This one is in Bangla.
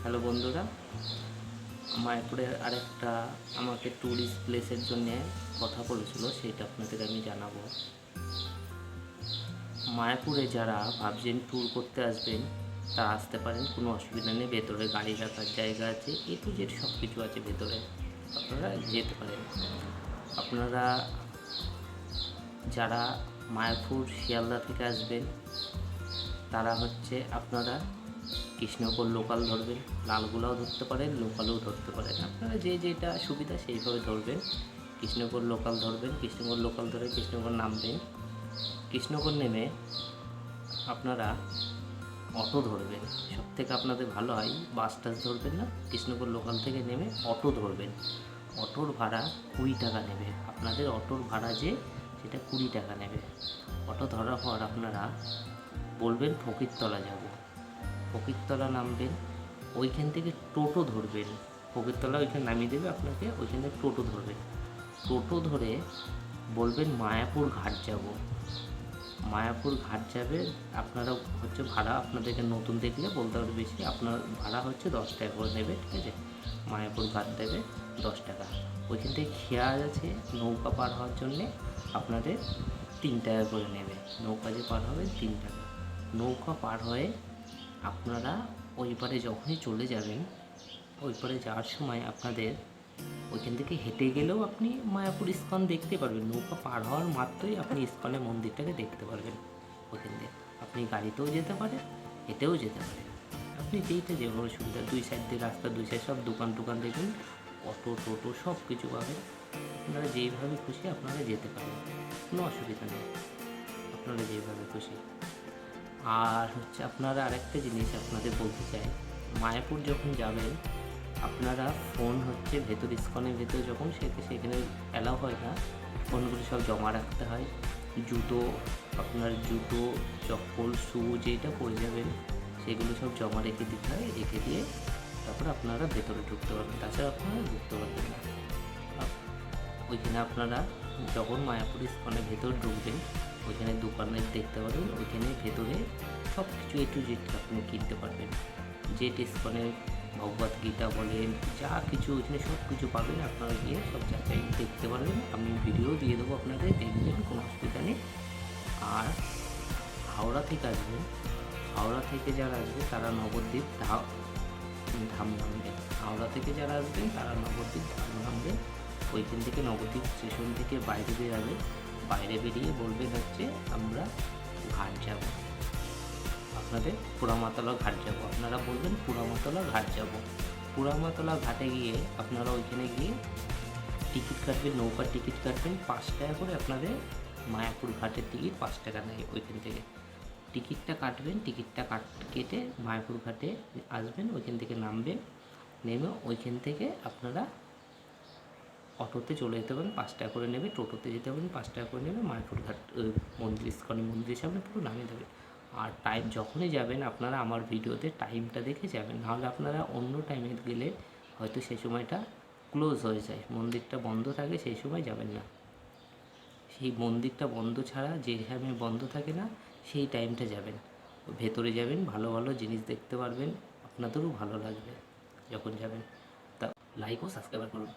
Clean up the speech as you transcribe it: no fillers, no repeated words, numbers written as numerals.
হ্যালো বন্ধুরা, মায়াপুরের আরেকটা আমাকে ট্যুরিস্ট প্লেসের জন্যে কথা বলেছিল, সেটা আপনাদের আমি জানাবো। মায়াপুরে যারা ভাবছেন ট্যুর করতে আসবেন তারা আসতে পারেন, কোনো অসুবিধা নেই। ভেতরে গাড়ি রাখার জায়গা আছে, এ টু জেড সব কিছু আছে ভেতরে, আপনারা যেতে পারেন। আপনারা যারা মায়াপুর শিয়ালদা থেকে আসবেন তারা আপনারা কৃষ্ণনগর লোকাল ধরবেন, লালগোলাও ধরতে পারেন, লোকালও ধরতে পারেন। আপনারা যে যেটা সুবিধা সেইভাবে ধরবেন। কৃষ্ণনগর লোকাল ধরবেন, কৃষ্ণনগর লোকাল ধরে কৃষ্ণনগর নামবেন। কৃষ্ণনগর নেমে আপনারা অটো ধরবেন, সব থেকে আপনাদের ভালো হয়। বাস টাস ধরবেন না, কৃষ্ণনগর লোকাল থেকে নেমে অটো ধরবেন। অটোর ভাড়া 20 টাকা নেবে আপনাদের। অটোর ভাড়া সেটা 20 টাকা নেবে। অটো ধরার পর আপনারা বলবেন ফকিরতলা যাব। ফকিরতলা নামবেন, ওইখান থেকে টোটো ধরবেন। ফকিরতলা ওইখানে নামিয়ে দেবে আপনাকে, ওইখান থেকে টোটো ধরবেন। টোটো ধরে বলবেন মায়াপুর ঘাট যাব। মায়াপুর ঘাট যাবে আপনারা। ভাড়া আপনাদেরকে নতুন দেখলে বলতে হবে বেশি, আপনার ভাড়া 10 টাকা করে নেবে, ঠিক আছে। মায়াপুর ঘাট দেবে 10 টাকা। ওইখান থেকে খেয়াল আছে নৌকা পার হওয়ার জন্যে আপনাদের 3 টাকা করে নেবে। নৌকা যে পার হবে 3 টাকা। নৌকা পার হয়ে আপনারা ওই পারে যখনই চলে যাবেন, ওই পারে যাওয়ার সময় আপনাদের ওইখান থেকে হেঁটে গেলেও আপনি মায়াপুর ইস্কন দেখতে পারবেন। নৌকা পার হওয়ার মাত্রই আপনি ইস্কনের মন্দিরটাকে দেখতে পারবেন। ওইখান থেকে আপনি গাড়িতেও যেতে পারেন, হেঁটেও যেতে পারেন, আপনি যেভাবে সুবিধা। 2 সাইড দিয়ে রাস্তা, 2 সাইড সব দোকান দেখবেন, অটো টোটো সব কিছু পাবেন। আপনারা যেইভাবে খুশি আপনারা যেতে পারেন, কোনো অসুবিধা নেই, আপনারা যেভাবে খুশি। আর আপনারা আরেকটা জিনিস আপনাদের বলতে চাই, মায়াপুর যখন যাবেন আপনারা ফোন ভেতর ইস্কনের ভেতর যখন সেখানে অ্যালাউ হয় না, ফোনগুলো সব জমা রাখতে হয়। আপনার জুতো, চপ্পল, শু যেটা পরে যাবেন সেগুলো সব জমা রেখে দিতে হয়। রেখে দিয়ে তারপর আপনারা ভেতরে ঢুকতে পারবেন, তাছাড়া আপনারা ঢুকতে পারবেন না। ওইখানে আপনারা যখন মায়াপুর ইস্কনের ভেতর ঢুকবেন, ওইখানে দোকানে দেখতে পারবেন, ওইখানে ভেতরে সব কিছু এ টু জেড আপনি কিনতে পারবেন। ইস্কনের ভগবত গীতা বলেন, যা কিছু ওইখানে সব কিছু পাবেন। আপনারা গিয়ে সব যাচাই দেখতে পারবেন। আমি ভিডিও দিয়ে দেবো আপনাদের, দেখবেন, কোনো অসুবিধা নেই। আর হাওড়া থেকে আসবেন, হাওড়া থেকে যারা আসবে তারা নবদ্বীপ ধাম নামবেন। হাওড়া থেকে যারা আসবেন তারা নবদ্বীপ ধাম নামবেন। ওইখান থেকে নবদ্বীপ স্টেশন থেকে বাইরে বেরাবে, বাইরে বেরিয়ে বলবেন আমরা ঘাট যাব, আপনাদের পোড়ামাতলা ঘাট যাব। আপনারা বলবেন পোড়ামাতলা ঘাট যাব। পোড়ামাতলা ঘাটে গিয়ে আপনারা ওইখানে গিয়ে টিকিট কাটবেন, নৌকার টিকিট কাটবেন 5 টাকা করে। আপনাদের মায়াপুর ঘাটের টিকিট 5 টাকা নেয়। ওইখান থেকে টিকিটটা কাটবেন, টিকিটটা কেটে মায়াপুর ঘাটে আসবেন, ওইখান থেকে নামবেন। নেমে ওইখান থেকে আপনারা অটোতে চলে যেতে পারেন, 5 টাকা করে নেবে। টোটোতে যেতে পারেন, 5 টাকা করে নেবে। মায়াপুর ঘাট মন্দির, ইস্কনের মন্দিরের সামনে পুরো নামিয়ে দেবে। আর টাইম যখনই যাবেন আপনারা আমার ভিডিওতে টাইমটা দেখে যাবেন, নাহলে আপনারা অন্য টাইমে গেলে হয়তো সেই সময়টা ক্লোজ হয়ে যায়, মন্দিরটা বন্ধ থাকে, সেই সময় যাবেন না। সেই মন্দিরটা বন্ধ ছাড়া যে টাইমে বন্ধ থাকে না সেই টাইমটা যাবেন। ভেতরে যাবেন, ভালো ভালো জিনিস দেখতে পারবেন, আপনাদেরও ভালো লাগবে যখন যাবেন। তা লাইক ও সাবস্ক্রাইব করুন।